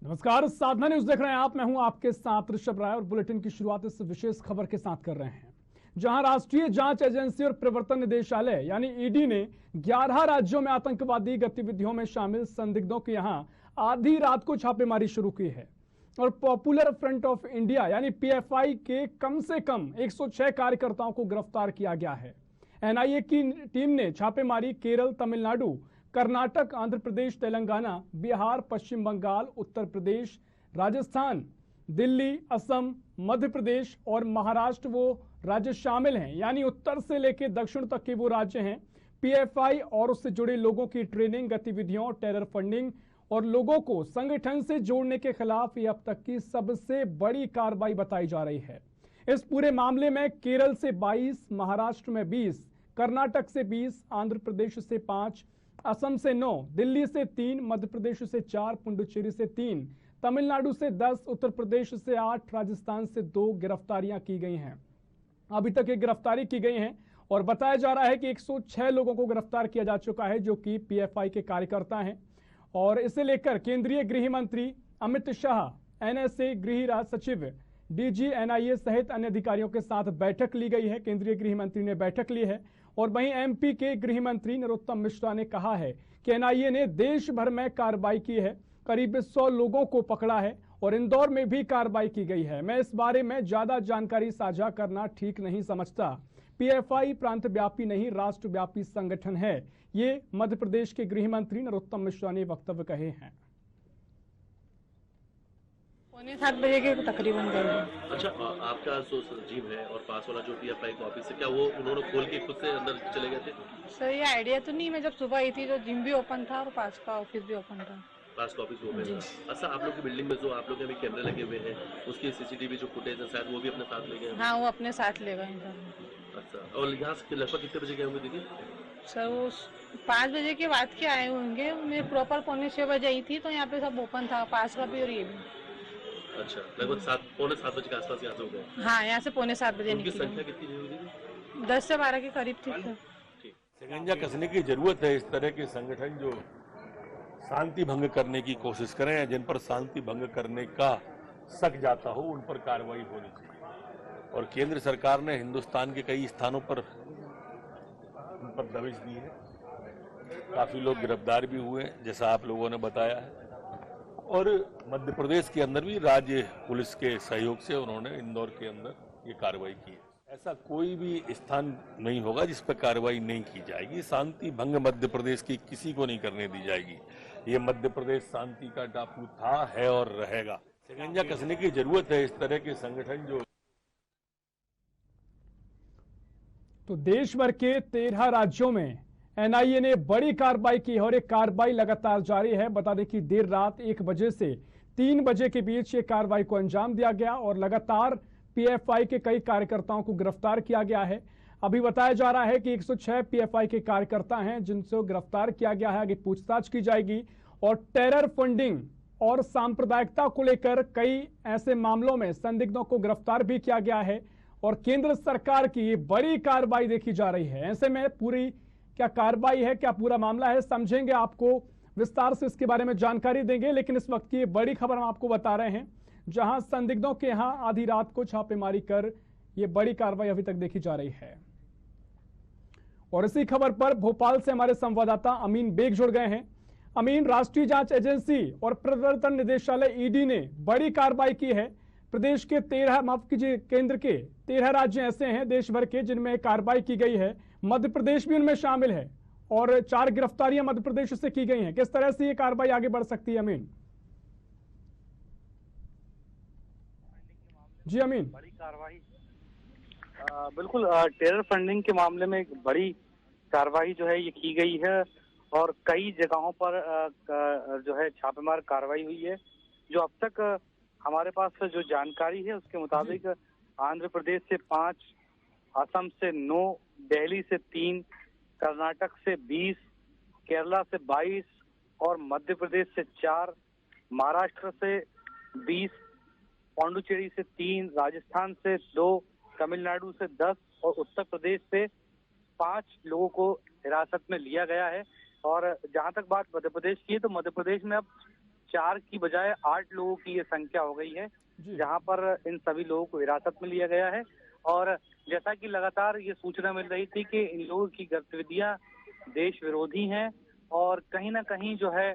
नमस्कार, साधना न्यूज देख रहे हैं आप। मैं हूं आपके साथ ऋषभ राय और बुलेटिन की शुरुआत इस विशेष खबर के साथ कर रहे हैं, जहां राष्ट्रीय जांच एजेंसी और प्रवर्तन निदेशालय यानी ईडी ने 11 राज्यों में आतंकवादी गतिविधियों में शामिल संदिग्धों के यहां आधी रात को छापेमारी शुरू की है और पॉपुलर फ्रंट ऑफ इंडिया यानी पीएफआई के कम से कम 106 कार्यकर्ताओं को गिरफ्तार किया गया है। एनआईए की टीम ने छापेमारी केरल, तमिलनाडु, कर्नाटक, आंध्र प्रदेश, तेलंगाना, बिहार, पश्चिम बंगाल, उत्तर प्रदेश, राजस्थान, दिल्ली, असम, मध्य प्रदेश और महाराष्ट्र वो राज्य शामिल हैं, यानी उत्तर से लेकर दक्षिण तक के वो राज्य हैं। पीएफआई और उससे जुड़े लोगों की ट्रेनिंग गतिविधियों, टेरर फंडिंग और लोगों को संगठन से जोड़ने के खिलाफ ये अब तक की सबसे बड़ी कार्रवाई बताई जा रही है। इस पूरे मामले में केरल से 22, महाराष्ट्र में 20, कर्नाटक से 20, आंध्र प्रदेश से 5, असम से 9, दिल्ली से 3, मध्य प्रदेश से 4, पुडुचेरी से 3, तमिलनाडु से 10, उत्तर प्रदेश से 8, राजस्थान से 2 गिरफ्तारियां की गई हैं। अभी तक ये गिरफ्तारी की गई हैं और बताया जा रहा है कि 106 लोगों को गिरफ्तार किया जा चुका है, जो कि पीएफआई के कार्यकर्ता हैं। और इसे लेकर केंद्रीय गृह मंत्री अमित शाह, एनएसए गृह राज्य सचिव, डीजी, एनआईए सहित अन्य अधिकारियों के साथ बैठक ली गई है। केंद्रीय गृह मंत्री ने बैठक ली है और वहीं एमपी के गृह मंत्री नरोत्तम मिश्रा ने कहा है कि एनआईए ने देश भर में कार्रवाई की है, करीब 100 लोगों को पकड़ा है और इंदौर में भी कार्रवाई की गई है। मैं इस बारे में ज्यादा जानकारी साझा करना ठीक नहीं समझता। पीएफआई प्रांत व्यापी नहीं, राष्ट्रव्यापी संगठन है, ये मध्य प्रदेश के गृह मंत्री नरोत्तम मिश्रा ने वक्तव्य कहे हैं। 6:45 बजे के तकरीबन गए। अच्छा, आपका जो सचिव है और पास वाला जो पीएफआई का ऑफिस है, क्या वो उन्होंने खोल के खुद से अंदर चले गए थे? सर ये आइडिया तो नहीं, मैं जब सुबह आई थी तो जिम भी ओपन था और पास का ऑफिस भी ओपन था। पास का ऑफिस ओपन था। अच्छा, आप लोग की बिल्डिंग में जो आप लोग के अभी कैमरे लगे हुए हैं, उसकी सीसीटीवी जो फुटेज है शायद वो भी अपने साथ ले गए? हाँ, वो अपने साथ ले गए सर। अच्छा, और यहाँ से लगभग कितने बजे गए होंगे दीदी? सर वो 5 बजे के बाद के आए होंगे। मैं प्रॉपर 6:45 बजे आई थी तो यहाँ पे सब ओपन था, पास का भी और ये भी। अच्छा, लगभग 7-7:45 बजे के आसपास यहाँ से हो गए? हाँ, यहाँ से 6:45 बजे उनकी निकली। संख्या कितनी हुई दीदी? 10 से 12 के करीब थी सर। शिकंजा कसने की जरूरत है। इस तरह के संगठन जो शांति भंग करने की कोशिश करें या जिन पर शांति भंग करने का शक जाता हो, उन पर कार्रवाई होनी चाहिए। और केंद्र सरकार ने हिंदुस्तान के कई स्थानों पर उन पर दबिश दी है। काफी लोग गिरफ्तार भी हुए, जैसा आप लोगों ने बताया है। और मध्य प्रदेश के अंदर भी राज्य पुलिस के सहयोग से उन्होंने इंदौर के अंदर ये कार्रवाई की है। ऐसा कोई भी स्थान नहीं होगा जिस पर कार्रवाई नहीं की जाएगी। शांति भंग मध्य प्रदेश की किसी को नहीं करने दी जाएगी। ये मध्य प्रदेश शांति का टापू था, है और रहेगा। शिकंजा कसने की जरूरत है। इस तरह के संगठन जो तो देश भर के 13 राज्यों में एनआईए ने बड़ी कार्रवाई की है और ये कार्रवाई लगातार जारी है। बता दें कि देर रात 1 बजे से 3 बजे के बीच ये कार्रवाई को अंजाम दिया गया और लगातार पीएफआई के कई कार्यकर्ताओं को गिरफ्तार किया गया है। अभी बताया जा रहा है कि 106 पीएफआई के कार्यकर्ता हैं जिनसे गिरफ्तार किया गया है। आगे पूछताछ की जाएगी और टेरर फंडिंग और सांप्रदायिकता को लेकर कई ऐसे मामलों में संदिग्धों को गिरफ्तार भी किया गया है और केंद्र सरकार की ये बड़ी कार्रवाई देखी जा रही है। ऐसे में पूरी क्या कार्रवाई है, क्या पूरा मामला है, समझेंगे, आपको विस्तार से इसके बारे में जानकारी देंगे। लेकिन इस वक्त की बड़ी खबर हम आपको बता रहे हैं, जहां संदिग्धों के यहां आधी रात को छापेमारी कर यह बड़ी कार्रवाई अभी तक देखी जा रही है। और इसी खबर पर भोपाल से हमारे संवाददाता अमीन बेग जुड़ गए हैं। अमीन, राष्ट्रीय जांच एजेंसी और प्रवर्तन निदेशालय ईडी ने बड़ी कार्रवाई की है। प्रदेश के 13 माफ कीजिए केंद्र के 13 राज्य ऐसे हैं देश भर के जिनमें कार्रवाई की गई है। मध्य प्रदेश भी उनमें शामिल है और 4 गिरफ्तारियां मध्य प्रदेश से की गई हैं। किस तरह से ये कार्रवाई आगे बढ़ सकती है अमीन? जी अमीन। बड़ी कार्रवाई, बिल्कुल टेरर फंडिंग के मामले में एक बड़ी कार्रवाई जो है ये की गई है और कई जगहों पर जो है छापेमार कार्रवाई हुई है। जो अब तक हमारे पास जो जानकारी है उसके मुताबिक आंध्र प्रदेश से 5, असम से 9, दिल्ली से 3, कर्नाटक से 20, केरला से 22 और मध्य प्रदेश से 4, महाराष्ट्र से 20, पुडुचेरी से 3, राजस्थान से 2, तमिलनाडु से 10 और उत्तर प्रदेश से 5 लोगों को हिरासत में लिया गया है। और जहां तक बात मध्य प्रदेश की है तो मध्य प्रदेश में अब 4 की बजाय 8 लोगों की ये संख्या हो गई है, जी। जहां पर इन सभी लोगों को हिरासत में लिया गया है। और जैसा कि लगातार ये सूचना मिल रही थी कि इन लोगों की गतिविधियां देश विरोधी हैं और कहीं ना कहीं जो है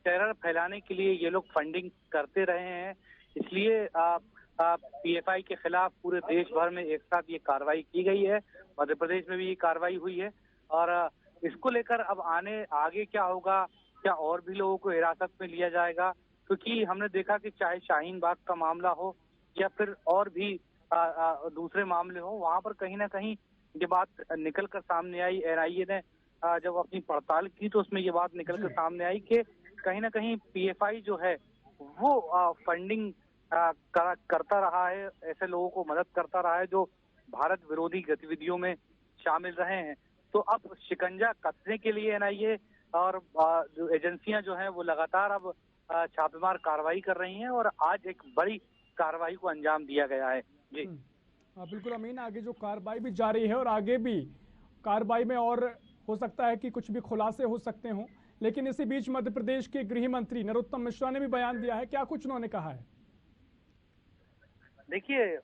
टेरर फैलाने के लिए ये लोग फंडिंग करते रहे हैं, इसलिए पीएफआई के खिलाफ पूरे देश भर में एक साथ ये कार्रवाई की गई है। मध्य प्रदेश में भी ये कार्रवाई हुई है और इसको लेकर अब आगे क्या होगा, क्या और भी लोगों को हिरासत में लिया जाएगा, क्योंकि हमने देखा कि चाहे शाहीन बाग का मामला हो या फिर और भी दूसरे मामले हो, वहां पर कहीं ना कहीं ये बात निकल कर सामने आई। एनआईए ने जब अपनी पड़ताल की तो उसमें ये बात निकल कर सामने आई कि कहीं ना कहीं पीएफआई जो है वो फंडिंग करता रहा है, ऐसे लोगों को मदद करता रहा है जो भारत विरोधी गतिविधियों में शामिल रहे हैं। तो अब शिकंजा कसने के लिए एनआईए और जो एजेंसियां जो हैं वो लगातार अब छापेमार कार्रवाई कर रही हैं और आज एक बड़ी कार्रवाई को अंजाम दिया गया है। जी बिल्कुल अमीन, आगे जो कार्रवाई भी जारी है और आगे भी कार्रवाई में और हो सकता है कि कुछ भी खुलासे हो सकते हों, लेकिन इसी बीच मध्य प्रदेश के गृह मंत्री नरोत्तम मिश्रा ने भी बयान दिया है। क्या कुछ उन्होंने कहा है? देखिए,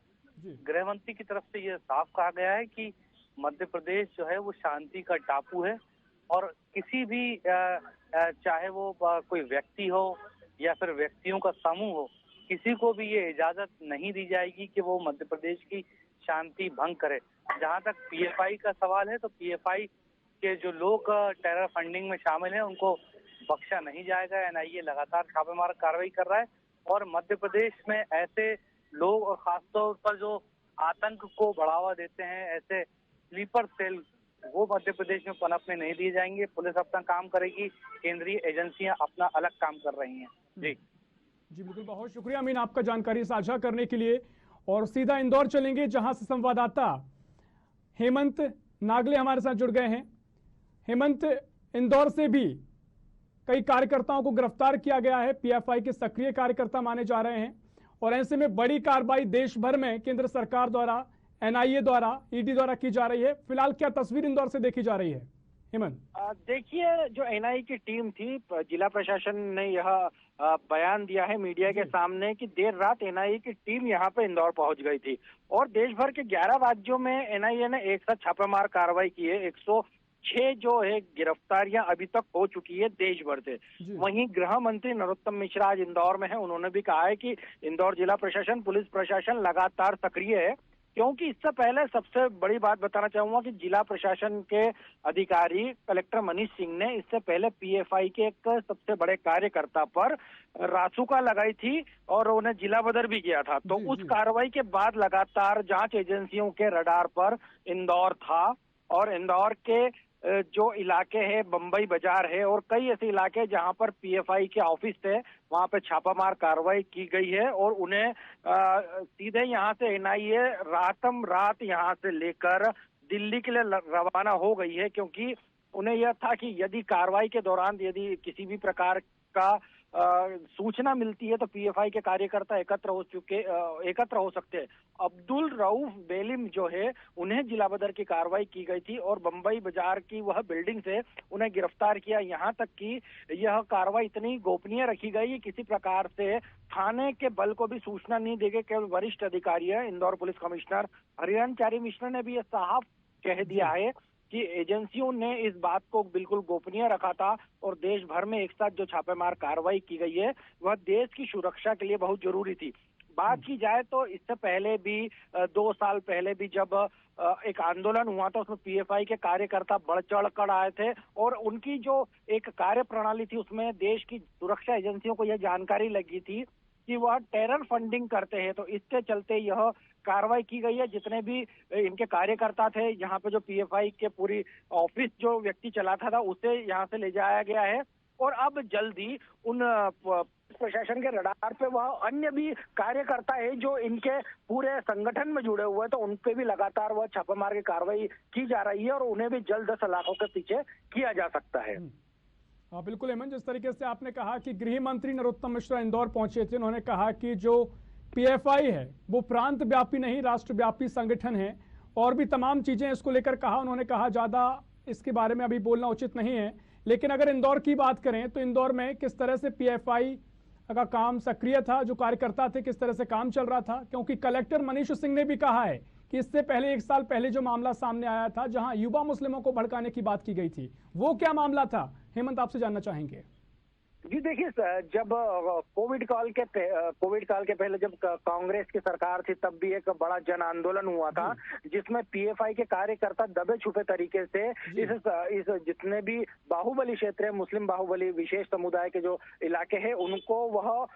गृह मंत्री की तरफ से ये साफ कहा गया है कि मध्य प्रदेश जो है वो शांति का टापू है और किसी भी चाहे वो कोई व्यक्ति हो या फिर व्यक्तियों का समूह हो, किसी को भी ये इजाजत नहीं दी जाएगी कि वो मध्य प्रदेश की शांति भंग करे। जहां तक पीएफआई का सवाल है तो पीएफआई के जो लोग टेरर फंडिंग में शामिल हैं उनको बख्शा नहीं जाएगा। एनआईए लगातार छापेमार कार्रवाई कर रहा है और मध्य प्रदेश में ऐसे लोग और खासतौर पर जो आतंक को बढ़ावा देते हैं, ऐसे स्लीपर सेल, वो मध्य प्रदेश में पनपने नहीं दिए जाएंगे। पुलिस अपना काम करेगी, केंद्रीय एजेंसियां अपना अलग काम कर रही हैं। जी बिल्कुल, बहुत शुक्रिया अमीन आपका जानकारी साझा करने के लिए। और सीधा इंदौर चलेंगे जहां से संवाददाता हेमंत नागले हमारे साथ जुड़ गए हैं। हेमंत, इंदौर से भी कई कार्यकर्ताओं को गिरफ्तार किया गया है, पीएफआई के सक्रिय कार्यकर्ता माने जा रहे हैं और ऐसे में बड़ी कार्रवाई देश भर में केंद्र सरकार द्वारा, एनआईए द्वारा, ईडी द्वारा की जा रही है। फिलहाल क्या तस्वीर इंदौर से देखी जा रही है हेमंत? देखिए, जो एनआईए की टीम थी, जिला प्रशासन ने यह बयान दिया है मीडिया के सामने कि देर रात एनआईए की टीम यहां पे इंदौर पहुंच गई थी और देश भर के 11 राज्यों में एनआईए ने एक साथ छापेमार कार्रवाई की है। 106 जो है गिरफ्तारियां अभी तक हो चुकी है देश भर से। वहीं गृह मंत्री नरोत्तम मिश्रा आज इंदौर में है। उन्होंने भी कहा है कि इंदौर जिला प्रशासन, पुलिस प्रशासन लगातार सक्रिय है, क्योंकि इससे पहले सबसे बड़ी बात बताना चाहूंगा कि जिला प्रशासन के अधिकारी कलेक्टर मनीष सिंह ने इससे पहले पीएफआई के एक सबसे बड़े कार्यकर्ता पर रासुका लगाई थी और उन्हें जिला बदर भी किया था। तो उस कार्रवाई के बाद लगातार जांच एजेंसियों के रडार पर इंदौर था और इंदौर के जो इलाके है, बम्बई बाजार है और कई ऐसे इलाके जहां पर पीएफआई के ऑफिस थे, वहां पे छापामार कार्रवाई की गई है और उन्हें सीधे यहां से एनआईए रात यहां से लेकर दिल्ली के लिए रवाना हो गई है, क्योंकि उन्हें यह था कि यदि कार्रवाई के दौरान यदि किसी भी प्रकार का सूचना मिलती है तो पीएफआई के कार्यकर्ता एकत्र हो सकते हैं। अब्दुल रऊफ बेलिम जो है, उन्हें जिला बदर की कार्रवाई की गई थी और बम्बई बाजार की वह बिल्डिंग से उन्हें गिरफ्तार किया। यहाँ तक कि यह कार्रवाई इतनी गोपनीय रखी गई, किसी प्रकार से थाने के बल को भी सूचना नहीं दी गई। केवल वरिष्ठ अधिकारी है, इंदौर पुलिस कमिश्नर हरियाणचारी मिश्र ने भी यह साफ कह दिया है कि एजेंसियों ने इस बात को बिल्कुल गोपनीय रखा था और देश भर में एक साथ जो छापेमार कार्रवाई की गई है वह देश की सुरक्षा के लिए बहुत जरूरी थी। बात की जाए तो इससे पहले भी 2 साल पहले भी जब एक आंदोलन हुआ था, उसमें पीएफआई के कार्यकर्ता बढ़ चढ़ कर आए थे और उनकी जो एक कार्य प्रणाली थी उसमें देश की सुरक्षा एजेंसियों को यह जानकारी लगी थी कि वह टेरर फंडिंग करते हैं। तो इसके चलते यह कार्रवाई की गई है। जितने भी इनके कार्यकर्ता थे, यहाँ पे जो पीएफआई के पूरी ऑफिस जो व्यक्ति चलाता था उसे यहाँ से ले जाया गया है और अब जल्दी उन प्रशासन के रडार पे वह अन्य भी कार्यकर्ता है जो इनके पूरे संगठन में जुड़े हुए हैं, तो उन पे भी लगातार वह छापेमार की कार्रवाई की जा रही है और उन्हें भी जल्द सलाखों के पीछे किया जा सकता है। हाँ बिल्कुल हेमंत, जिस तरीके से आपने कहा कि गृह मंत्री नरोत्तम मिश्रा इंदौर पहुंचे थे, उन्होंने कहा कि जो पीएफआई है वो प्रांत व्यापी नहीं राष्ट्रव्यापी संगठन है और भी तमाम चीजें इसको लेकर कहा। उन्होंने कहा ज्यादा इसके बारे में अभी बोलना उचित नहीं है, लेकिन अगर इंदौर की बात करें तो इंदौर में किस तरह से पीएफआई का काम सक्रिय था, जो कार्यकर्ता थे, किस तरह से काम चल रहा था? क्योंकि कलेक्टर मनीष सिंह ने भी कहा है कि इससे पहले 1 साल पहले जो मामला सामने आया था, जहां युवा मुस्लिमों को भड़काने की बात की गई थी, वो क्या मामला था? हेमंत, आपसे जानना चाहेंगे। जी देखिए, जब कोविड काल के पहले जब कांग्रेस की सरकार थी, तब भी एक बड़ा जन आंदोलन हुआ था, जिसमें पीएफआई के कार्यकर्ता दबे छुपे तरीके से इस जितने भी बाहुबली क्षेत्र है, मुस्लिम बाहुबली विशेष समुदाय के जो इलाके हैं, उनको वह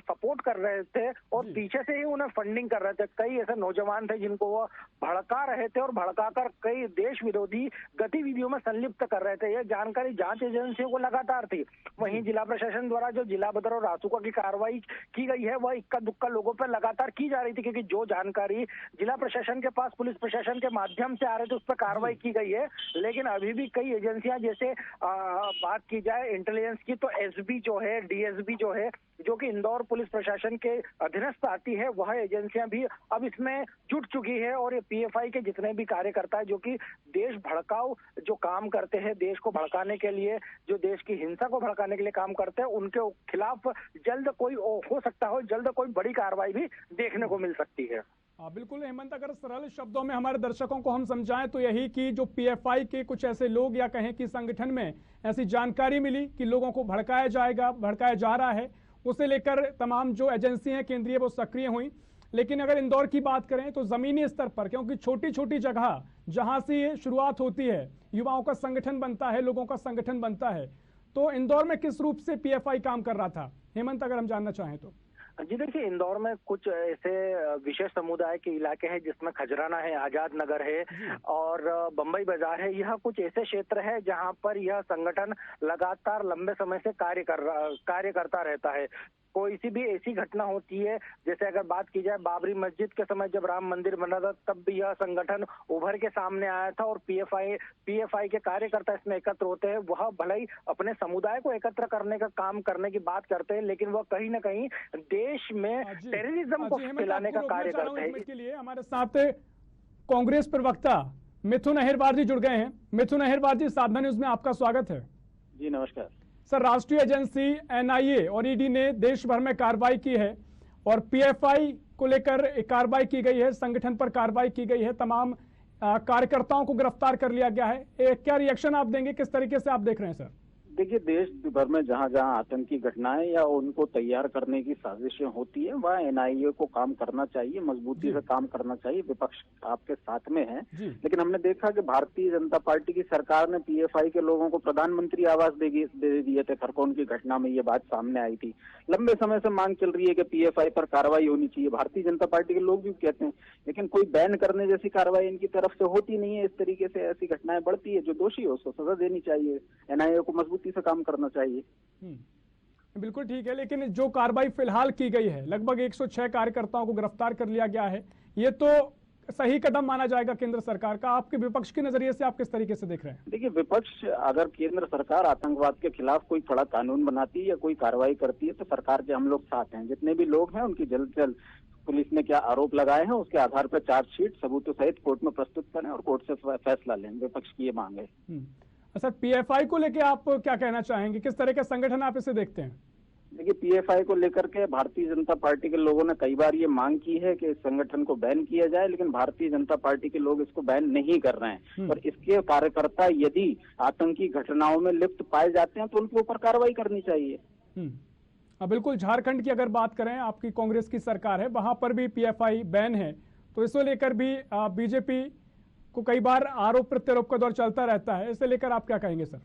सपोर्ट कर रहे थे और पीछे से ही उन्हें फंडिंग कर रहे थे। कई ऐसे नौजवान थे जिनको वह भड़का रहे थे और भड़काकर कई देश विरोधी गतिविधियों में संलिप्त कर रहे थे। यह जानकारी जांच एजेंसियों को लगातार थी। वहीं जिला प्रशासन द्वारा जो जिला बदर और रासुका की कार्रवाई की गई है, वह इक्का दुक्का लोगों पर लगातार की जा रही थी, क्योंकि जो जानकारी जिला प्रशासन के पास पुलिस प्रशासन के माध्यम से आ रहे थे, उस पर कार्रवाई की गई है। लेकिन अभी भी कई एजेंसियां, जैसे बात की जाए इंटेलिजेंस की, तो एसबी जो है, डीएसबी जो है, जो कि इंदौर पुलिस प्रशासन के अधीनस्थ आती है, वह एजेंसियां भी अब इसमें जुट चुकी है। और ये पीएफआई के जितने भी कार्यकर्ता है, जो कि देश भड़काऊ जो काम करते हैं, देश को भड़काने के लिए, जो देश की हिंसा को भड़काने के लिए काम करते हैं, उनके खिलाफ जल्द कोई हो सकता हो, जल्द कोई बड़ी कार्रवाई भी देखने को मिल सकती है। बिल्कुल हेमंत, अगर सरल शब्दों में हमारे दर्शकों को हम समझाएं तो यही कि जो पीएफआई के कुछ ऐसे लोग या कहें कि संगठन में ऐसी जानकारी मिली कि लोगों को भड़काया जा रहा है, उसे लेकर तमाम जो एजेंसी हैं केंद्रीय, वो सक्रिय हुई। लेकिन अगर इंदौर की बात करें तो जमीनी स्तर पर, क्योंकि छोटी छोटी जगह जहां से ये शुरुआत होती है, युवाओं का संगठन बनता है, लोगों का संगठन बनता है, तो इंदौर में किस रूप से पीएफआई काम कर रहा था? हेमंत, अगर हम जानना चाहें तो। जी देखिए, इंदौर में कुछ ऐसे विशेष समुदाय के इलाके हैं, जिसमें खजराना है, आजाद नगर है और बम्बई बाजार है। यह कुछ ऐसे क्षेत्र है जहां पर यह संगठन लगातार लंबे समय से कार्य करता रहता है। कोई सी भी ऐसी घटना होती है, जैसे अगर बात की जाए बाबरी मस्जिद के समय जब राम मंदिर बना था, तब भी यह संगठन उभर के सामने आया था और पीएफआई के कार्यकर्ता इसमें एकत्र होते हैं। वह भले ही अपने समुदाय को एकत्र करने का काम करने की बात करते हैं, लेकिन वह कहीं ना कहीं देश में टेररिज्म को फैलाने का कार्य करते हैं। इसके लिए हमारे साथ कांग्रेस प्रवक्ता मिथुन अहिरवार जी जुड़ गए हैं। मिथुन अहिरवार जी, साधना न्यूज में आपका स्वागत है। जी नमस्कार सर, राष्ट्रीय एजेंसी एनआईए और ईडी ने देश भर में कार्रवाई की है और पीएफआई को लेकर कार्रवाई की गई है, संगठन पर कार्रवाई की गई है, तमाम कार्यकर्ताओं को गिरफ्तार कर लिया गया है। क्या रिएक्शन आप देंगे, किस तरीके से आप देख रहे हैं सर? देखिए, देश भर में जहां जहां आतंकी घटनाएं या उनको तैयार करने की साजिशें होती है, वहाँ एनआईए को काम करना चाहिए, मजबूती से काम करना चाहिए। विपक्ष आपके साथ में है, लेकिन हमने देखा कि भारतीय जनता पार्टी की सरकार ने पीएफआई के लोगों को प्रधानमंत्री आवास दे दिए थे। खरगोन की घटना में ये बात सामने आई थी। लंबे समय से मांग चल रही है कि पीएफआई पर कार्रवाई होनी चाहिए, भारतीय जनता पार्टी के लोग भी कहते हैं, लेकिन कोई बैन करने जैसी कार्रवाई इनकी तरफ से होती नहीं है। इस तरीके से ऐसी घटनाएं बढ़ती है। जो दोषी है उसको सजा देनी चाहिए, एनआईए को मजबूती से काम करना चाहिए। बिल्कुल ठीक है, लेकिन जो कार्रवाई फिलहाल की गई है, लगभग 106 कार्यकर्ताओं को गिरफ्तार कर लिया गया है, ये तो सही कदम माना जाएगा केंद्र सरकार का। आपके विपक्ष के नजरिए से आप किस तरीके से देख रहे हैं? देखिए, विपक्ष, अगर केंद्र सरकार आतंकवाद के खिलाफ कोई कड़ा कानून बनाती है या कोई कार्रवाई करती है, तो सरकार के हम लोग साथ हैं। जितने भी लोग हैं उनकी जल्द से जल्द पुलिस ने क्या आरोप लगाए हैं उसके आधार पर चार्जशीट सबूतों सहित कोर्ट में प्रस्तुत करें और कोर्ट से फैसला लें। विपक्ष की ये मांग है। सर, पीएफआई को लेकर आप क्या कहना चाहेंगे, किस तरह का संगठन आप इसे देखते हैं? देखिए, पीएफआई को लेकर के भारतीय जनता पार्टी के लोगों ने कई बार ये मांग की है कि इस संगठन को बैन किया जाए, लेकिन भारतीय जनता पार्टी के लोग इसको बैन नहीं कर रहे हैं। और इसके कार्यकर्ता यदि आतंकी घटनाओं में लिप्त पाए जाते हैं तो उनके ऊपर कार्रवाई करनी चाहिए। बिल्कुल, झारखंड की अगर बात करें, आपकी कांग्रेस की सरकार है, वहां पर भी पीएफआई बैन है, तो इसको लेकर भी बीजेपी को कई बार आरोप प्रत्यारोप का दौर चलता रहता है। इसे लेकर आप क्या कहेंगे सर?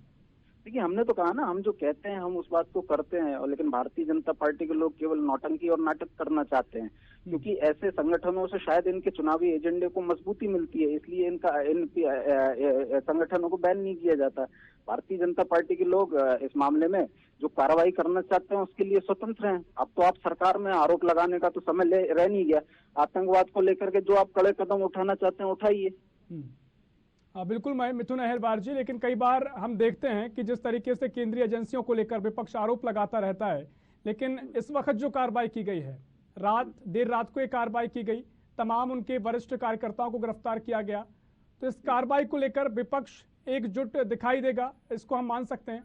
देखिए, हमने तो कहा ना, हम जो कहते हैं हम उस बात को करते हैं, और लेकिन भारतीय जनता पार्टी के लोग केवल नौटंकी और नाटक करना चाहते हैं, क्योंकि ऐसे संगठनों से शायद इनके चुनावी एजेंडे को मजबूती मिलती है, इसलिए इन संगठनों को बैन नहीं किया जाता। भारतीय जनता पार्टी के लोग इस मामले में जो कार्रवाई करना चाहते हैं उसके लिए स्वतंत्र हैं। अब तो आप सरकार में आरोप लगाने का तो समय रह नहीं गया। आतंकवाद को लेकर के जो आप कड़े कदम उठाना चाहते हैं उठाइए। बिल्कुल, मैं मिथुन अहिरवार जी, लेकिन कई बार हम देखते हैं कि जिस तरीके से केंद्रीय एजेंसियों को लेकर विपक्ष आरोप लगाता रहता है, लेकिन इस वक्त जो कार्रवाई की गई है, देर रात को एक कार्रवाई की गई, तमाम उनके वरिष्ठ कार्यकर्ताओं को गिरफ्तार किया गया, तो इस कार्रवाई को लेकर विपक्ष एकजुट दिखाई देगा, इसको हम मान सकते हैं?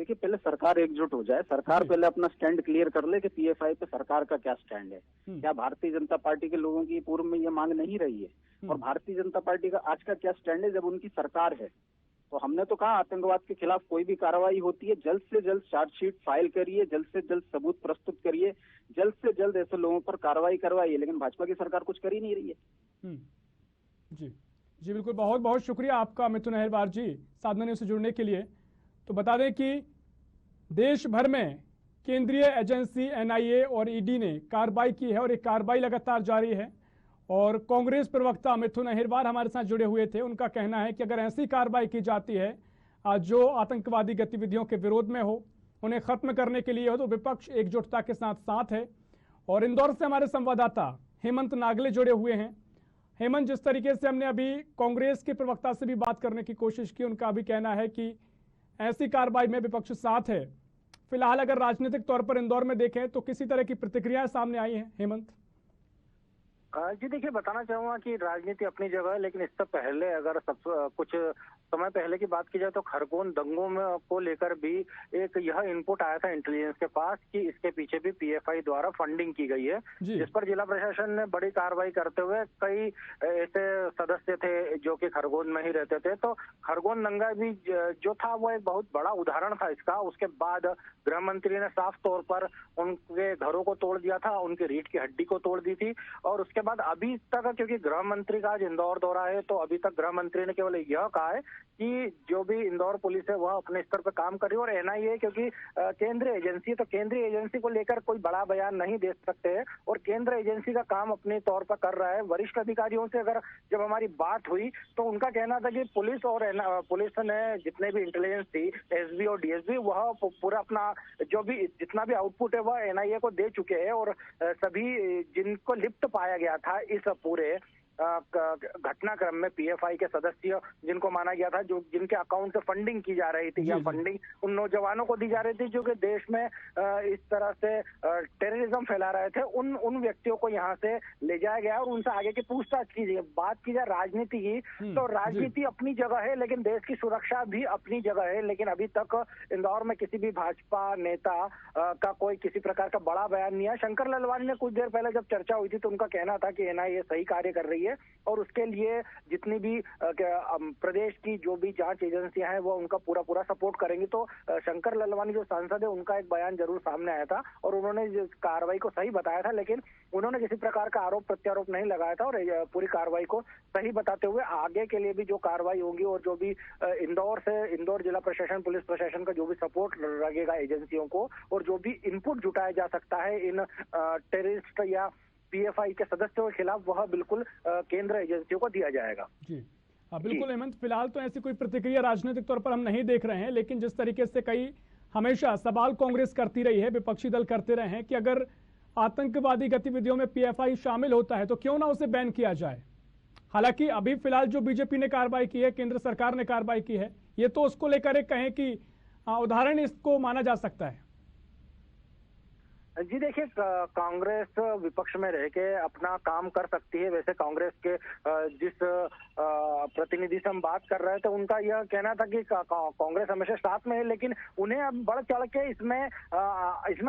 देखिए, पहले सरकार एकजुट हो जाए, सरकार पहले अपना स्टैंड क्लियर कर ले कि पीएफआई पे सरकार का क्या स्टैंड है। क्या भारतीय जनता पार्टी के लोगों की पूर्व में ये मांग नहीं रही है? और भारतीय जनता पार्टी का आज का क्या स्टैंड है जब उनकी सरकार है? तो हमने तो कहा आतंकवाद के खिलाफ कोई भी कार्रवाई होती है, जल्द से जल्द चार्जशीट फाइल करिए, जल्द से जल्द सबूत प्रस्तुत करिए, जल्द से जल्द ऐसे लोगों पर कार्रवाई करवाइए, लेकिन भाजपा की सरकार कुछ कर ही नहीं रही है। जी जी बिल्कुल, बहुत बहुत शुक्रिया आपका मिथुन अहिरवार जी साधना न्यूज़ से जुड़ने के लिए। तो बता दें कि देश भर में केंद्रीय एजेंसी एनआईए और ईडी ने कार्रवाई की है और ये कार्रवाई लगातार जारी है। और कांग्रेस प्रवक्ता मिथुन अहिरवार हमारे साथ जुड़े हुए थे। उनका कहना है कि अगर ऐसी कार्रवाई की जाती है जो आतंकवादी गतिविधियों के विरोध में हो, उन्हें खत्म करने के लिए हो, तो विपक्ष एकजुटता के साथ है। और इंदौर से हमारे संवाददाता हेमंत नागले जुड़े हुए हैं। हेमंत, जिस तरीके से हमने अभी कांग्रेस के प्रवक्ता से भी बात करने की कोशिश की, उनका भी कहना है कि ऐसी कार्रवाई में विपक्ष साथ है। फिलहाल अगर राजनीतिक तौर पर इंदौर में देखें तो किसी तरह की प्रतिक्रियाएं सामने आई हैं हेमंत? जी देखिए, बताना चाहूंगा कि राजनीति अपनी जगह है, लेकिन इससे पहले अगर कुछ समय पहले की बात की जाए तो खरगोन दंगों में को लेकर भी एक यह इनपुट आया था इंटेलिजेंस के पास कि इसके पीछे भी पीएफआई द्वारा फंडिंग की गई है, जिस पर जिला प्रशासन ने बड़ी कार्रवाई करते हुए कई ऐसे सदस्य थे जो कि खरगोन में ही रहते थे। तो खरगोन दंगा भी जो था वो एक बहुत बड़ा उदाहरण था इसका। उसके बाद गृह मंत्री ने साफ तौर पर उनके घरों को तोड़ दिया था, उनकी रीढ़ की हड्डी को तोड़ दी थी। और उसके बाद अभी तक, क्योंकि गृह मंत्री का आज इंदौर दौरा है, तो अभी तक गृह मंत्री ने केवल यह कहा है कि जो भी इंदौर पुलिस है वह अपने स्तर पर काम कर रही है। और एनआईए क्योंकि केंद्रीय एजेंसी, तो केंद्रीय एजेंसी को लेकर कोई बड़ा बयान नहीं दे सकते हैं और केंद्र एजेंसी का काम अपने तौर पर कर रहा है। वरिष्ठ अधिकारियों से अगर जब हमारी बात हुई तो उनका कहना था कि पुलिस और पुलिस ने जितने भी इंटेलिजेंस थी, एसबी और डीएसबी, वह पूरा अपना जो भी जितना भी आउटपुट है वह एनआईए को दे चुके हैं। और सभी जिनको लिप्त पाया गया था इस पूरे घटनाक्रम में, पीएफआई के सदस्य जिनको माना गया था, जो जिनके अकाउंट से फंडिंग की जा रही थी या फंडिंग उन नौजवानों को दी जा रही थी जो कि देश में इस तरह से टेररिज्म फैला रहे थे, उन व्यक्तियों को यहाँ से ले जाया गया और उनसे आगे की पूछताछ की जाए। बात की जाए राजनीति की, तो राजनीति अपनी जगह है, लेकिन देश की सुरक्षा भी अपनी जगह है। लेकिन अभी तक इंदौर में किसी भी भाजपा नेता का कोई किसी प्रकार का बड़ा बयान नहीं है। शंकर ललवानी ने कुछ देर पहले जब चर्चा हुई थी तो उनका कहना था कि एनआईए सही कार्य कर रही है और उसके लिए जितनी भी प्रदेश की जो भी जांच एजेंसियां हैं वो उनका पूरा सपोर्ट करेंगी। तो शंकर ललवानी जो सांसद है उनका एक बयान जरूर सामने आया था और उन्होंने कार्रवाई को सही बताया था, लेकिन उन्होंने किसी प्रकार का आरोप प्रत्यारोप नहीं लगाया था और पूरी कार्रवाई को सही बताते हुए आगे के लिए भी जो कार्रवाई होगी और जो भी इंदौर जिला प्रशासन, पुलिस प्रशासन का जो भी सपोर्ट लगेगा एजेंसियों को और जो भी इनपुट जुटाया जा सकता है इन टेररिस्ट या पीएफआई के सदस्यों के खिलाफ, वह बिल्कुल केंद्र एजेंसियों को दिया जाएगा। जी बिल्कुल हेमंत, फिलहाल तो ऐसी कोई प्रतिक्रिया राजनीतिक तौर पर हम नहीं देख रहे हैं, लेकिन जिस तरीके से कई हमेशा सवाल कांग्रेस करती रही है, विपक्षी दल करते रहे हैं कि अगर आतंकवादी गतिविधियों में पीएफआई शामिल होता है तो क्यों ना उसे बैन किया जाए। हालांकि अभी फिलहाल जो बीजेपी ने कार्रवाई की है, केंद्र सरकार ने कार्रवाई की है, ये तो उसको लेकर एक कहें कि उदाहरण इसको माना जा सकता है। जी देखिए, कांग्रेस विपक्ष में रह के अपना काम कर सकती है। वैसे कांग्रेस के जिस प्रतिनिधि से हम बात कर रहे थे उनका यह कहना था कि कांग्रेस हमेशा साथ में है, लेकिन उन्हें अब बढ़ चढ़ के इसमें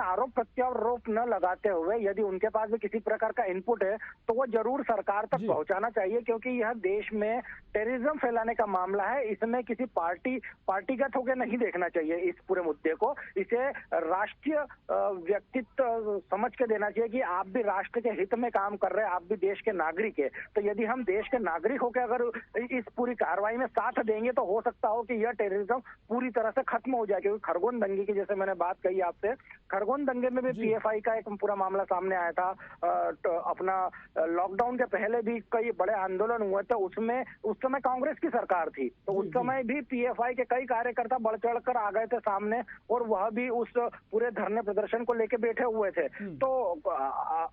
आरोप प्रत्यारोप न लगाते हुए यदि उनके पास भी किसी प्रकार का इनपुट है तो वो जरूर सरकार तक पहुंचाना चाहिए, क्योंकि यह देश में टेररिज्म फैलाने का मामला है। इसमें किसी पार्टीगत होकर नहीं देखना चाहिए इस पूरे मुद्दे को। इसे राष्ट्रीय व्यक्तित्व समझ के देना चाहिए कि आप भी राष्ट्र के हित में काम कर रहे हैं, आप भी देश के नागरिक है। तो यदि हम देश के नागरिक होकर अगर इस पूरी कार्रवाई में साथ देंगे तो हो सकता हो कि यह टेररिज्म पूरी तरह से खत्म हो जाए। क्योंकि खरगोन दंगे की जैसे मैंने बात कही आपसे, खरगोन दंगे में भी पीएफआई का एक पूरा मामला सामने आया था। अपना लॉकडाउन के पहले भी कई बड़े आंदोलन हुए थे, उसमें उस समय कांग्रेस की सरकार थी, तो उस समय भी पीएफआई के कई कार्यकर्ता बढ़ चढ़ कर आ गए थे सामने और वह भी उस पूरे धरने प्रदर्शन को लेकर बैठे हुए थे। तो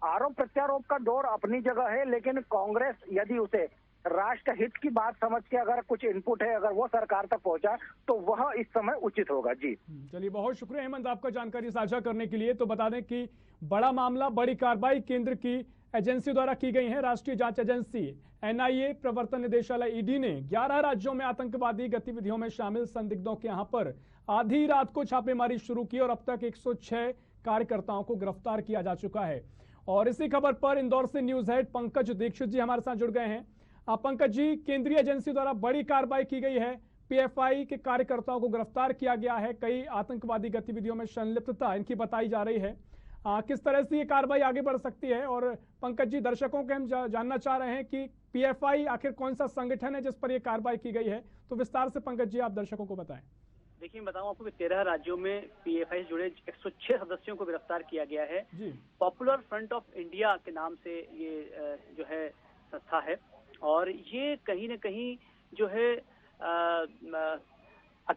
आरोप प्रत्यारोप का दौर अपनी जगह है, लेकिन कांग्रेस यदि उसे राष्ट्र हित की बात समझ के अगर कुछ इनपुट है, अगर वो सरकार तक पहुंचा तो वह इस समय उचित होगा। जी चलिए, बहुत शुक्रिया हेमंत आपका जानकारी साझा करने के लिए। तो बता दें कि बड़ा मामला, बड़ी कार्रवाई केंद्र की एजेंसी द्वारा की गई है। राष्ट्रीय जांच एजेंसी एनआईए, प्रवर्तन निदेशालय ईडी ने 11 राज्यों में आतंकवादी गतिविधियों में शामिल संदिग्धों के यहां पर आधी रात को छापेमारी शुरू की और अब तक 106 कार्यकर्ताओं को गिरफ्तार किया जा चुका है। और इसी खबर पर इंदौर से न्यूज हेड पंकज दीक्षित जी हमारे साथ जुड़ गए हैं। पंकज जी, केंद्रीय एजेंसी द्वारा बड़ी कार्रवाई की गई है, पीएफआई के कार्यकर्ताओं को गिरफ्तार किया गया है, कई आतंकवादी गतिविधियों में संलिप्तता इनकी बताई जा रही है। किस तरह से ये कार्रवाई आगे बढ़ सकती है? और पंकज जी, दर्शकों के हम जानना चाह रहे हैं कि पीएफआई आखिर कौन सा संगठन है जिस पर यह कार्रवाई की गई है, तो विस्तार से पंकज जी आप दर्शकों को बताएं। देखिए, मैं बताऊं आपको कि 13 राज्यों में पीएफआई से जुड़े 106 सदस्यों को गिरफ्तार किया गया है। पॉपुलर फ्रंट ऑफ इंडिया के नाम से ये जो है संस्था है और ये कहीं न कहीं जो है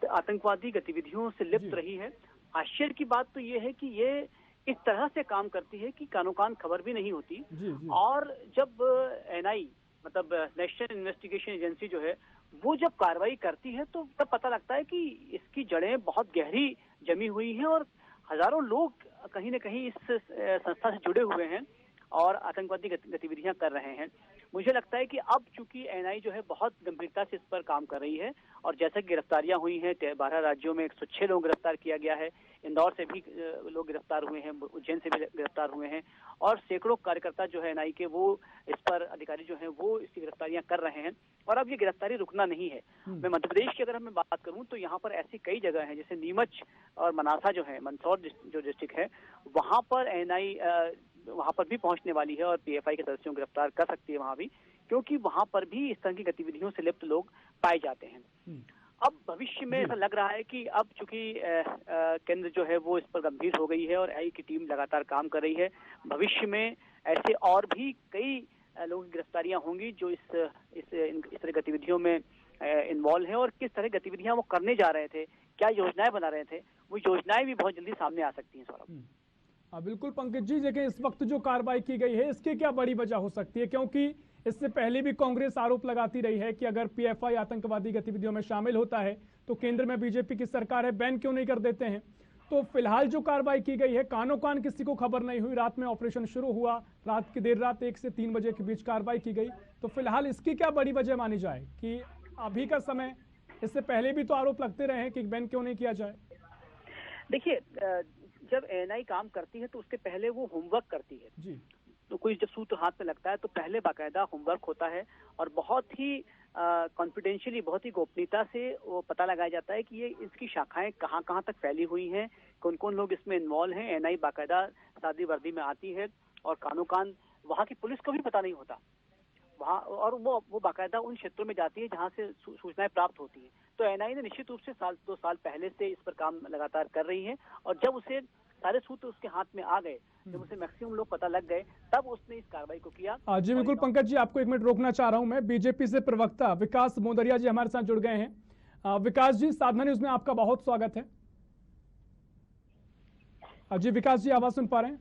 आतंकवादी गतिविधियों से लिप्त रही है। आश्चर्य की बात तो ये है कि ये इस तरह से काम करती है कि कानो कान खबर भी नहीं होती। और जब एनआई मतलब नेशनल इन्वेस्टिगेशन एजेंसी जो है वो जब कार्रवाई करती है तो तब पता लगता है कि इसकी जड़ें बहुत गहरी जमी हुई हैं और हजारों लोग कहीं न कहीं इस संस्था से जुड़े हुए हैं और आतंकवादी गतिविधियां कर रहे हैं। मुझे लगता है कि अब चूंकि एनआई जो है बहुत गंभीरता से इस पर काम कर रही है और जैसे गिरफ्तारियां हुई हैं 12 राज्यों में 106 लोग गिरफ्तार किया गया है, इंदौर से भी लोग गिरफ्तार हुए हैं, उज्जैन से भी गिरफ्तार हुए हैं और सैकड़ों कार्यकर्ता जो है एनआई के वो इस पर अधिकारी जो हैं वो इसकी गिरफ्तारियां कर रहे हैं और अब ये गिरफ्तारी रुकना नहीं है। मैं मध्य प्रदेश की अगर मैं बात करूं तो यहाँ पर ऐसी कई जगह हैं जैसे नीमच और मनासा जो है, मंदसौर जो डिस्ट्रिक्ट है, वहां पर एनआई वहां पर भी पहुंचने वाली है और पीएफआई के सदस्यों को गिरफ्तार कर सकती है वहां भी, क्योंकि वहां पर भी इस तरह की गतिविधियों से लिप्त लोग पाए जाते हैं। अब भविष्य में ऐसा लग रहा है कि अब चूंकि केंद्र जो है वो इस पर गंभीर हो गई है और एनआई की टीम लगातार काम कर रही है, भविष्य में ऐसे और भी कई लोगों की गिरफ्तारियां होंगी जो इस तरह गतिविधियों में इन्वॉल्व है और किस तरह गतिविधियां वो करने जा रहे थे, क्या योजनाएं बना रहे थे, वो योजनाएं भी बहुत जल्दी सामने आ सकती हैं। सौरभ, बिल्कुल पंकज जी, देखिए इस वक्त जो कार्रवाई की गई है इसकी क्या बड़ी वजह हो सकती है? क्योंकि इससे पहले भी कांग्रेस आरोप लगाती रही है कि अगर पीएफआई आतंकवादी गतिविधियों में शामिल होता है तो केंद्र में बीजेपी की सरकार है, बैन क्यों नहीं कर देते हैं? तो फिलहाल जो कार्रवाई की गई है, कानो कान किसी को खबर नहीं हुई, रात में ऑपरेशन शुरू हुआ, रात की देर रात 1 से 3 बजे के बीच कार्रवाई की गई, तो फिलहाल इसकी क्या बड़ी वजह मानी जाए कि अभी का समय? इससे पहले भी तो आरोप लगते रहे हैं कि बैन क्यों नहीं किया जाए। देखिए, जब एनआई काम करती है तो उसके पहले वो होमवर्क करती है जी। तो कोई जब सूत्र हाथ में लगता है तो पहले बाकायदा होमवर्क होता है और बहुत ही कॉन्फिडेंशियली, बहुत ही गोपनीयता से वो पता लगाया जाता है कि ये इसकी शाखाएं कहाँ कहाँ तक फैली हुई हैं, कौन कौन लोग इसमें इन्वॉल्व हैं। एनआई बाकायदा सादी वर्दी में आती है और कानो कान वहाँ की पुलिस को भी पता नहीं होता वहाँ, और वो बाकायदा उन क्षेत्रों में जाती है जहाँ से सूचनाएं प्राप्त होती हैं। तो एनआई ने निश्चित रूप से 2 साल पहले से इस पर काम लगातार कर रही है और जब उसे सारे सूत्र उसके हाथ में आ गए, जब उसे मैक्सिमम लोग पता लग गए, तब उसने इस कार्रवाई को किया। जी बिल्कुल पंकज जी, आपको 1 मिनट रोकना चाह रहा हूं मैं। बीजेपी से प्रवक्ता विकास मोदरिया जी हमारे साथ जुड़ गए हैं। विकास जी, साधना न्यूज में आपका बहुत स्वागत है। जी विकास जी, आवाज सुन पा रहे हैं?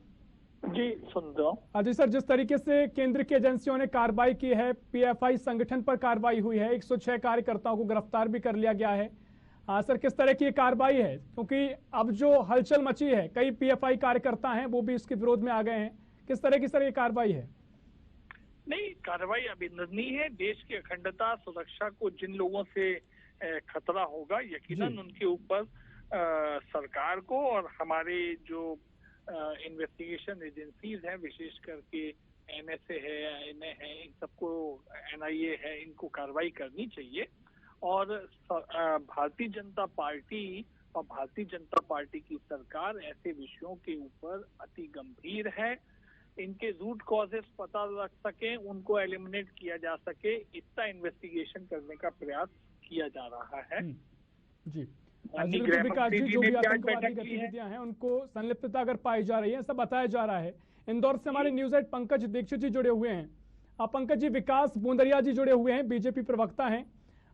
जी सुन रहा हूं। जी सर, जिस तरीके से केंद्र की एजेंसियों ने कार्रवाई की है, पीएफआई संगठन पर कार्रवाई हुई है, 106 कार्यकर्ताओं को गिरफ्तार भी कर लिया गया है, सर किस तरह की कार्रवाई है? क्योंकि अब जो हलचल मची है, कई पीएफआई कार्यकर्ता हैं वो भी इसके विरोध में आ गए हैं, किस तरह की सर ये कार्रवाई है? नहीं, कार्रवाई अभिनंदनीय है। देश की अखंडता सुरक्षा को जिन लोगों से खतरा होगा, यकीनन उनके ऊपर सरकार को और हमारे जो इन्वेस्टिगेशन एजेंसीज हैं, विशेष करके एनएसए है, एनए है, इन सबको, एनआईए है, इनको कार्रवाई करनी चाहिए। और भारतीय जनता पार्टी और भारतीय जनता पार्टी की सरकार ऐसे विषयों के ऊपर अति गंभीर है। इनके रूट कॉजेस पता लग सके, उनको एलिमिनेट किया जा सके, इसका इन्वेस्टिगेशन करने का प्रयास किया जा रहा है। जी विकास जी, जो भी आतंकवादी गतिविधियां हैं उनको संलिप्तता अगर पाई जा रही है, सब बताया जा रहा है। इंदौर से हमारे न्यूज हेड पंकज दीक्षित जी जुड़े हुए हैं। पंकज जी, विकास मोदरिया जी जुड़े हुए हैं, बीजेपी प्रवक्ता हैं।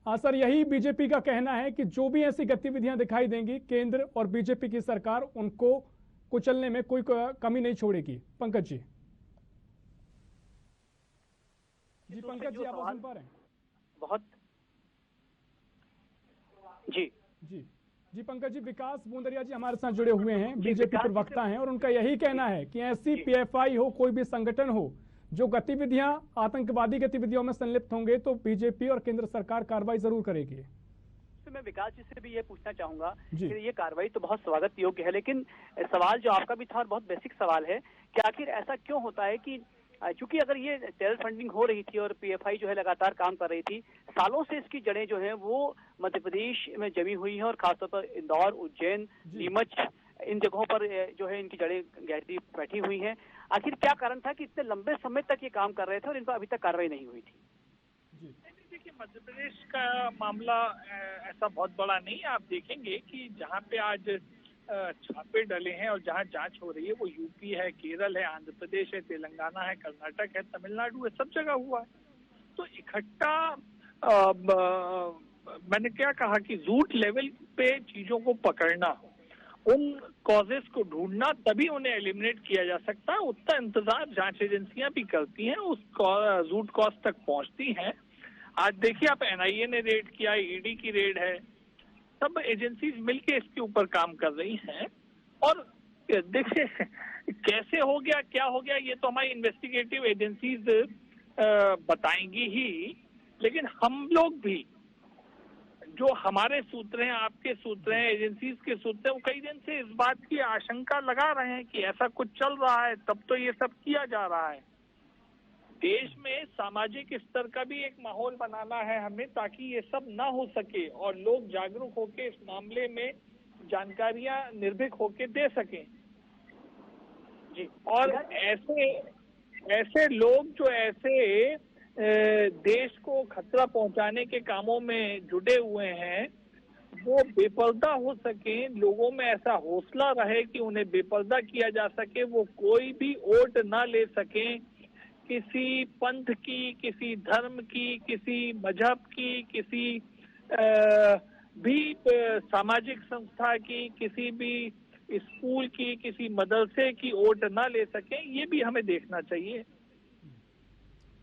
सर, यही बीजेपी का कहना है कि जो भी ऐसी गतिविधियां दिखाई देंगी, केंद्र और बीजेपी की सरकार उनको कुचलने में कोई कमी नहीं छोड़ेगी। पंकज जी। जी पंकज जी, आप सुन पा रहे हैं? बहुत जी जी जी पंकज जी, विकास मोदरिया जी हमारे साथ जुड़े हुए हैं, बीजेपी प्रवक्ता हैं, और उनका यही कहना है कि ऐसी पीएफआई हो, कोई भी संगठन हो जो गतिविधियां आतंकवादी गतिविधियों में संलिप्त होंगे तो बीजेपी और केंद्र सरकार कार्रवाई जरूर करेगी। पे मैं विकास जी से भी ये पूछना चाहूंगा कि ये कार्रवाई तो बहुत स्वागत योग्य है, लेकिन सवाल जो आपका भी था और बहुत बेसिक सवाल है कि आखिर ऐसा क्यों होता है कि चूंकि अगर ये टेरर फंडिंग हो रही थी और पीएफआई जो है लगातार काम कर रही थी, सालों से इसकी जड़ें जो हैं वो मध्य प्रदेश में जमी हुई हैं और खासतौर पर इंदौर, उज्जैन, नीमच, इन जगहों पर जो है इनकी जड़ें गहरी बैठी हुई हैं। आखिर क्या कारण था कि इतने लंबे समय तक ये काम कर रहे थे और इन पर अभी तक कार्रवाई नहीं हुई थी? देखिए, मध्य प्रदेश का मामला ऐसा बहुत बड़ा नहीं है। आप देखेंगे कि जहाँ पे आज छापे डले हैं और जहाँ जांच हो रही है वो यूपी है, केरल है, आंध्र प्रदेश है, तेलंगाना है, कर्नाटक है, तमिलनाडु है, सब जगह हुआ है। तो इकट्ठा मैंने क्या कहा कि रूट लेवल पे चीजों को पकड़ना हो, उन कॉजेस को ढूंढना, तभी उन्हें एलिमिनेट किया जा सकता है। उतना इंतजार जांच एजेंसियां भी करती हैं, उस रूट कॉज तक पहुंचती हैं। आज देखिए आप, एनआईए ने रेड किया, ईडी की रेड है, सब एजेंसीज मिलके इसके ऊपर काम कर रही हैं। और देखिए कैसे हो गया, क्या हो गया, ये तो हमारी इन्वेस्टिगेटिव एजेंसीज बताएंगी ही, लेकिन हम लोग भी, जो हमारे सूत्र हैं, आपके सूत्र हैं, एजेंसीज के सूत्र हैं, वो कई दिन से इस बात की आशंका लगा रहे हैं कि ऐसा कुछ चल रहा है, तब तो ये सब किया जा रहा है। देश में सामाजिक स्तर का भी एक माहौल बनाना है हमें, ताकि ये सब ना हो सके और लोग जागरूक होकर इस मामले में जानकारियां निर्भीक होकर दे सकें जी। और ऐसे लोग जो ऐसे देश को खतरा पहुंचाने के कामों में जुड़े हुए हैं, वो बेपर्दा हो सके, लोगों में ऐसा हौसला रहे कि उन्हें बेपर्दा किया जा सके, वो कोई भी वोट ना ले सकें किसी पंथ की, किसी धर्म की, किसी मजहब की, किसी भी सामाजिक संस्था की, किसी भी स्कूल की, किसी मदरसे की वोट ना ले सकें, ये भी हमें देखना चाहिए।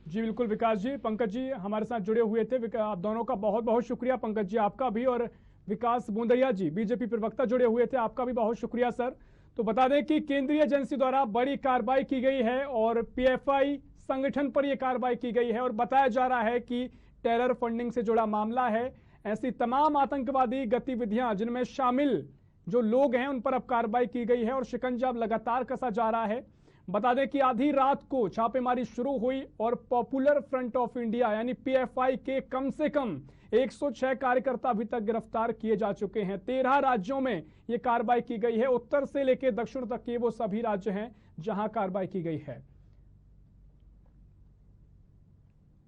जी बिल्कुल विकास जी, पंकज जी हमारे साथ जुड़े हुए थे। आप दोनों का बहुत बहुत शुक्रिया, पंकज जी आपका भी, और विकास बूंदरिया जी बीजेपी प्रवक्ता जुड़े हुए थे, आपका भी बहुत शुक्रिया सर। तो बता दें कि केंद्रीय एजेंसी द्वारा बड़ी कार्रवाई की गई है और पीएफआई संगठन पर यह कार्रवाई की गई है और बताया जा रहा है कि टेरर फंडिंग से जुड़ा मामला है। ऐसी तमाम आतंकवादी गतिविधियां जिनमें शामिल जो लोग हैं उन पर अब कार्रवाई की गई है और शिकंजा अब लगातार कसा जा रहा है। बता दें कि आधी रात को छापेमारी शुरू हुई और पॉपुलर फ्रंट ऑफ इंडिया यानी पीएफआई के कम से कम 106 कार्यकर्ता अभी तक गिरफ्तार किए जा चुके हैं। 13 राज्यों में यह कार्रवाई की गई है, उत्तर से लेकर दक्षिण तक के वो सभी राज्य हैं जहां कार्रवाई की गई है।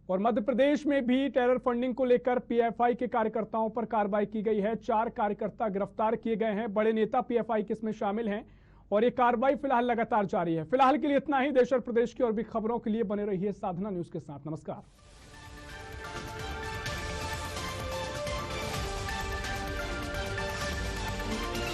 और मध्य प्रदेश में भी टेरर फंडिंग को लेकर पीएफआई के कार्यकर्ताओं पर कार्रवाई की गई है। 4 कार्यकर्ता गिरफ्तार किए गए हैं, बड़े नेता पीएफआई के इसमें शामिल हैं और ये कार्रवाई फिलहाल लगातार जारी है। फिलहाल के लिए इतना ही। देश और प्रदेश की और भी खबरों के लिए बने रहिए साधना न्यूज के साथ। नमस्कार।